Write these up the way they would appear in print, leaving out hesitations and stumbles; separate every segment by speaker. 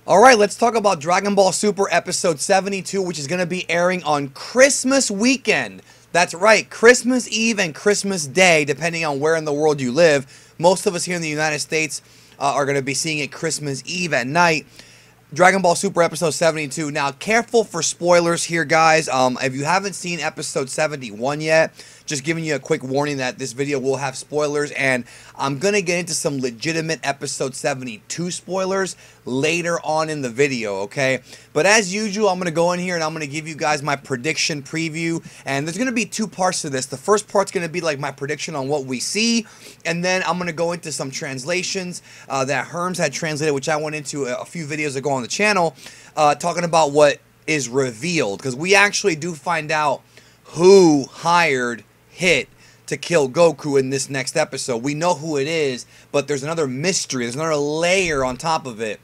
Speaker 1: Alright, let's talk about Dragon Ball Super Episode 72, which is going to be airing on Christmas weekend. That's right, Christmas Eve and Christmas Day, depending on where in the world you live. Most of us here in the United States are going to be seeing it Christmas Eve at night. Dragon Ball Super Episode 72. Now, careful for spoilers here, guys. If you haven't seen Episode 71 yet, just giving you a quick warning that this video will have spoilers, and I'm going to get into some legitimate Episode 72 spoilers later on in the video, okay? But as usual, I'm going to go in here and I'm going to give you guys my prediction preview, and there's going to be two parts to this. The first part's going to be like my prediction on what we see, and then I'm going to go into some translations that Herms had translated, which I went into a few videos ago on the channel, talking about what is revealed, because we actually do find out who hired Hit to kill Goku in this next episode. We know who it is, but there's another mystery, there's another layer on top of it,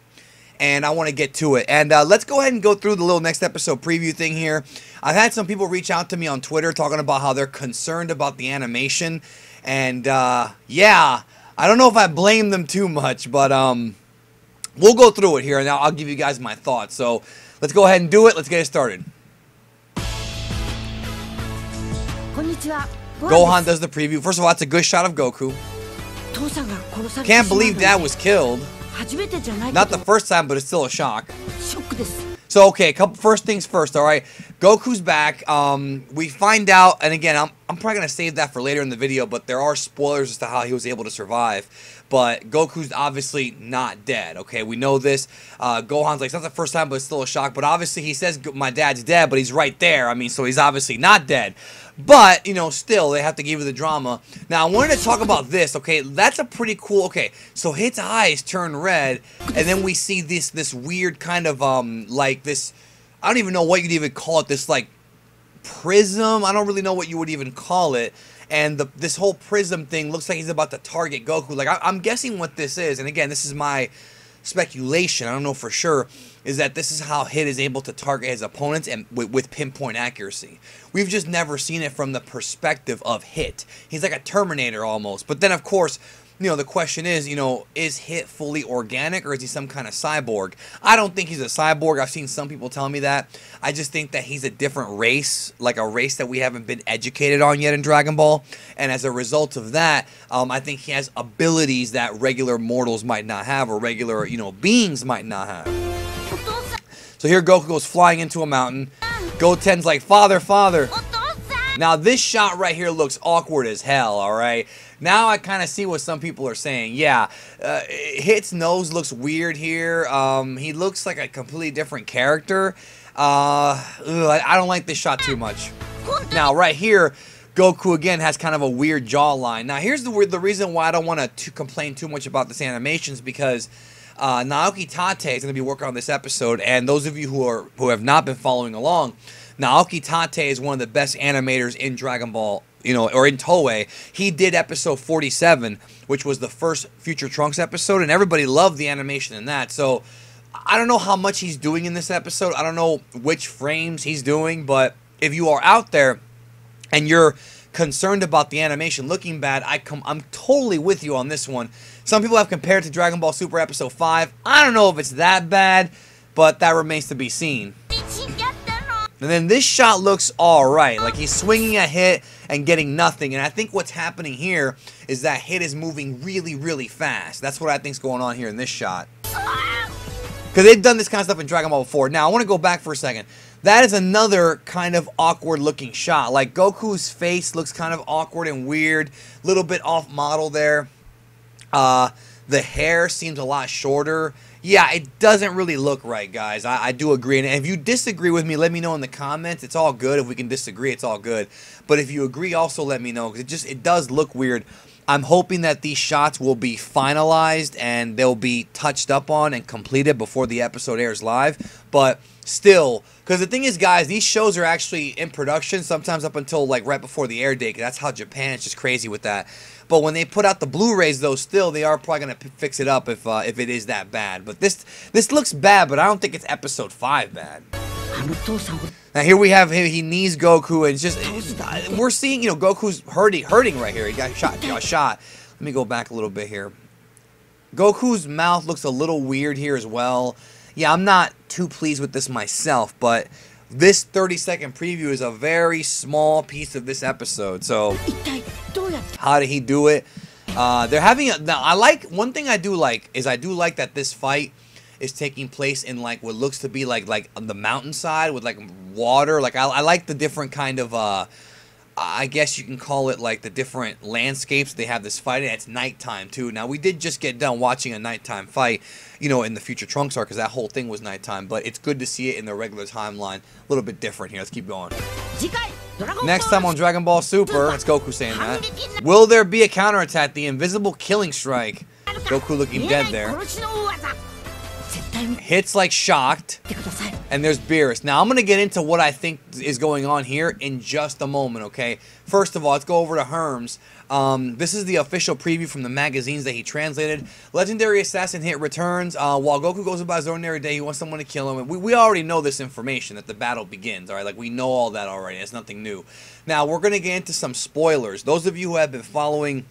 Speaker 1: and I want to get to it. And let's go ahead and go through the little next episode preview thing here. I've had some people reach out to me on Twitter talking about how they're concerned about the animation, and yeah, I don't know if I blame them too much, but we'll go through it here, and I'll give you guys my thoughts. So let's go ahead and do it. Let's get it started. Gohan does the preview. First of all, it's a good shot of Goku. Can't believe Dad was killed. Not the first time, but it's still a shock. So, okay, first things first, alright? Goku's back. We find out, and again, I'm probably going to save that for later in the video, but there are spoilers as to how he was able to survive. But Goku's obviously not dead, okay? We know this. Gohan's like, it's not the first time, but it's still a shock. But obviously, he says my dad's dead, but he's right there. I mean, so he's obviously not dead. But, you know, still, they have to give you the drama. Now, I wanted to talk about this, okay? That's a pretty cool, okay, so Hit's eyes turn red, and then we see this weird kind of, like this, I don't even know what you'd even call it, this, like, prism? I don't really know what you would even call it. And this whole prism thing looks like he's about to target Goku. Like, I'm guessing what this is, and again, this is my speculation, I don't know for sure, is that this is how Hit is able to target his opponents and with pinpoint accuracy. We've just never seen it from the perspective of Hit. He's like a Terminator almost. But then, of course, you know, the question is, you know, is Hit fully organic or is he some kind of cyborg? I don't think he's a cyborg. I've seen some people tell me that. I just think that he's a different race, like a race that we haven't been educated on yet in Dragon Ball. And as a result of that, I think he has abilities that regular mortals might not have, or regular, you know, beings might not have. So here Goku goes flying into a mountain. Goten's like, Father, Father. Now this shot right here looks awkward as hell, alright? Now I kind of see what some people are saying. Yeah, Hit's nose looks weird here. He looks like a completely different character. I don't like this shot too much. Now right here, Goku again has kind of a weird jawline. Now here's the reason why I don't want to complain too much about this animation is because Naoki Tate is going to be working on this episode, and those of you who have not been following along, Naoki Tate is one of the best animators in Dragon Ball, you know, or in Toei. He did episode 47, which was the first Future Trunks episode, and everybody loved the animation in that. So I don't know how much he's doing in this episode. I don't know which frames he's doing, but if you are out there and you're concerned about the animation looking bad, I'm totally with you on this one. Some people have compared to Dragon Ball Super Episode 5. I don't know if it's that bad, but that remains to be seen. And then this shot looks alright. Like he's swinging a Hit and getting nothing. And I think what's happening here is that Hit is moving really, really fast. That's what I think's going on here in this shot. Because they've done this kind of stuff in Dragon Ball before. Now, I want to go back for a second. That is another kind of awkward looking shot. Like Goku's face looks kind of awkward and weird. A little bit off model there. The hair seems a lot shorter. Yeah, it doesn't really look right, guys. I do agree. And if you disagree with me, let me know in the comments. It's all good. If we can disagree, it's all good. But if you agree, also let me know. Because it does look weird. I'm hoping that these shots will be finalized and they'll be touched up on and completed before the episode airs live. But still, because the thing is, guys, these shows are actually in production sometimes up until like right before the air date. That's how Japan is just crazy with that. But when they put out the Blu-rays, though, still they are probably gonna fix it up if it is that bad. But this looks bad, but I don't think it's episode 5 bad. Now here we have him. He knees Goku, and we're seeing, you know, Goku's hurting right here. He got shot. Let me go back a little bit here. Goku's mouth looks a little weird here as well. yeah, I'm not too pleased with this myself, but this 30-second preview is a very small piece of this episode. So, how did he do it? They're having now. One thing I do like that this fight is taking place in like what looks to be like on the mountainside with like water. Like I like the different kind of I guess you can call it like the different landscapes they have this fight in. It's nighttime too. Now we did just get done watching a nighttime fight, you know, in the Future Trunks arc, because that whole thing was nighttime. But it's good to see it in the regular timeline. A little bit different here. Let's keep going. Next time on Dragon Ball Super, it's Goku saying that. Will there be a counterattack? The invisible killing strike. Goku looking dead there. Hits like shocked. And there's Beerus. Now I'm going to get into what I think is going on here in just a moment, okay? First of all, let's go over to Herms. This is the official preview from the magazines that he translated. Legendary Assassin Hit returns. While Goku goes about his ordinary day, he wants someone to kill him. And we already know this information, that the battle begins, all right? Like, we know all that already. It's nothing new. Now, we're going to get into some spoilers. Those of you who have been following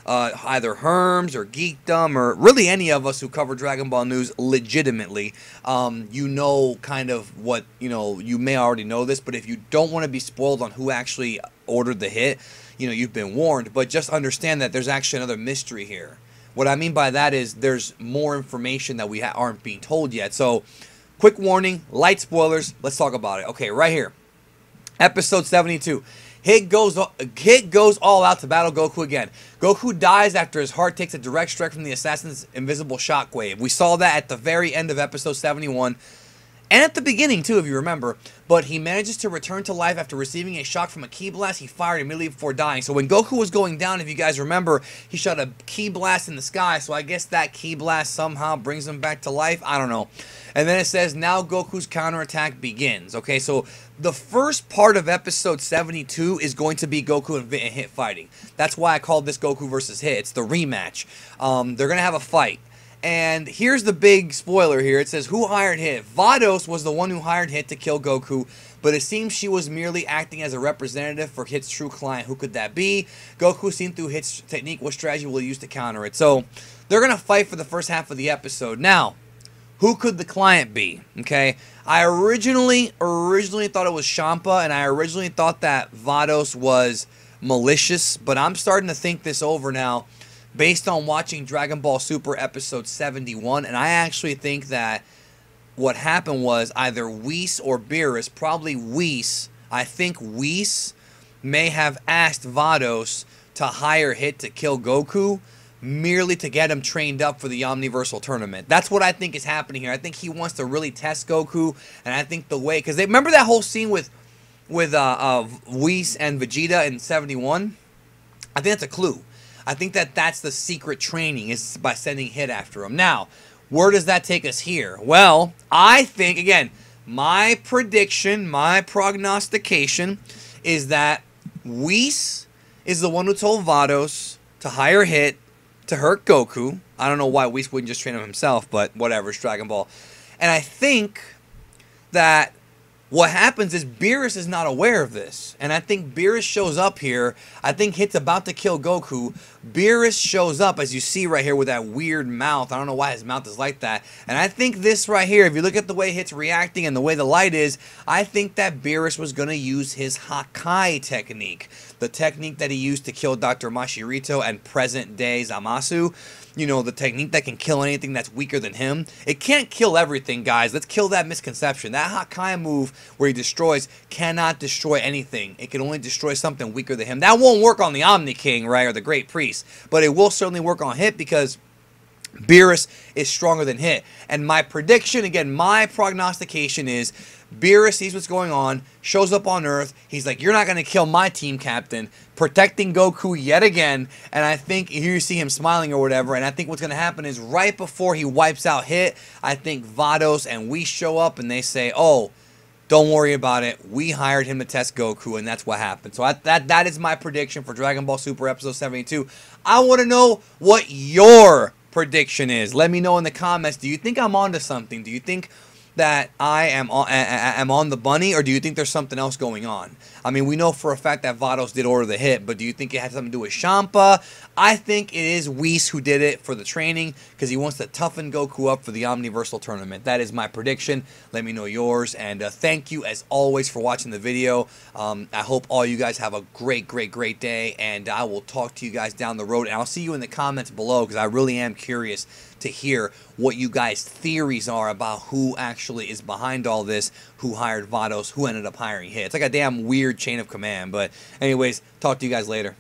Speaker 1: either Herms or Geekdom or really any of us who cover Dragon Ball news legitimately, you know kind of what, you know, you may already know this, but if you don't want to be spoiled on who actually ordered the hit, you know, you've been warned. But just understand that there's actually another mystery here. What I mean by that is there's more information that we aren't being told yet. So, quick warning, light spoilers, let's talk about it. Okay, right here. Episode 72. Hit goes all out to battle Goku again. Goku dies after his heart takes a direct strike from the assassin's invisible shockwave. We saw that at the very end of episode 71. And at the beginning, too, if you remember. But he manages to return to life after receiving a shock from a ki blast he fired immediately before dying. So when Goku was going down, if you guys remember, he shot a ki blast in the sky. So I guess that ki blast somehow brings him back to life. I don't know. And then it says, now Goku's counterattack begins. Okay, so the first part of episode 72 is going to be Goku and Hit fighting. That's why I called this Goku versus Hit. It's the rematch. They're going to have a fight. And here's the big spoiler here. It says, who hired Hit? Vados was the one who hired Hit to kill Goku, but it seems she was merely acting as a representative for Hit's true client. Who could that be? Goku, seen through Hit's technique, what strategy will he use to counter it? So, they're going to fight for the first half of the episode. Now, who could the client be? Okay, I originally thought it was Champa, and I originally thought that Vados was malicious, but I'm starting to think this over now, based on watching Dragon Ball Super episode 71, and I actually think that what happened was either Whis or Beerus, probably Whis. I think Whis may have asked Vados to hire Hit to kill Goku, merely to get him trained up for the Omniversal Tournament. That's what I think is happening here. I think he wants to really test Goku, and I think the way, because they remember that whole scene with Whis and Vegeta in 71? I think that's a clue. I think that that's the secret training, is by sending Hit after him. Now, where does that take us here? Well, I think, again, my prediction, my prognostication is that Whis is the one who told Vados to hire Hit to hurt Goku. I don't know why Whis wouldn't just train him himself, but whatever, it's Dragon Ball. And I think that what happens is Beerus is not aware of this. And I think Beerus shows up here. I think Hit's about to kill Goku. Beerus shows up, as you see right here, with that weird mouth. I don't know why his mouth is like that. And I think this right here, if you look at the way Hit's reacting and the way the light is, I think that Beerus was going to use his Hakai technique. The technique that he used to kill Dr. Mashirito and present-day Zamasu. You know, the technique that can kill anything that's weaker than him. It can't kill everything, guys. Let's kill that misconception. That Hakai move where he destroys cannot destroy anything. It can only destroy something weaker than him. That won't work on the Omni King, right, or the Great Priest. But it will certainly work on Hit because Beerus is stronger than Hit. And my prediction, again, my prognostication is Beerus sees what's going on, shows up on Earth. He's like, you're not going to kill my team captain, protecting Goku yet again. And I think here you see him smiling or whatever. And I think what's going to happen is right before he wipes out Hit, I think Vados and Whis show up and they say, oh, don't worry about it. We hired him to test Goku, and that's what happened. So that is my prediction for Dragon Ball Super Episode 72. I want to know what your prediction is. Let me know in the comments. Do you think I'm onto something? Do you think that I am on the bunny, or do you think there's something else going on? I mean, we know for a fact that Vados did order the hit, but do you think it had something to do with Champa? I think it is Whis who did it for the training because he wants to toughen Goku up for the Omniversal Tournament. That is my prediction. Let me know yours, and thank you as always for watching the video. I hope all you guys have a great day, and I will talk to you guys down the road, and I'll see you in the comments below because I really am curious to hear what you guys' theories are about who actually is behind all this, who hired Vados, who ended up hiring Hit. It's like a damn weird chain of command. But anyways, talk to you guys later.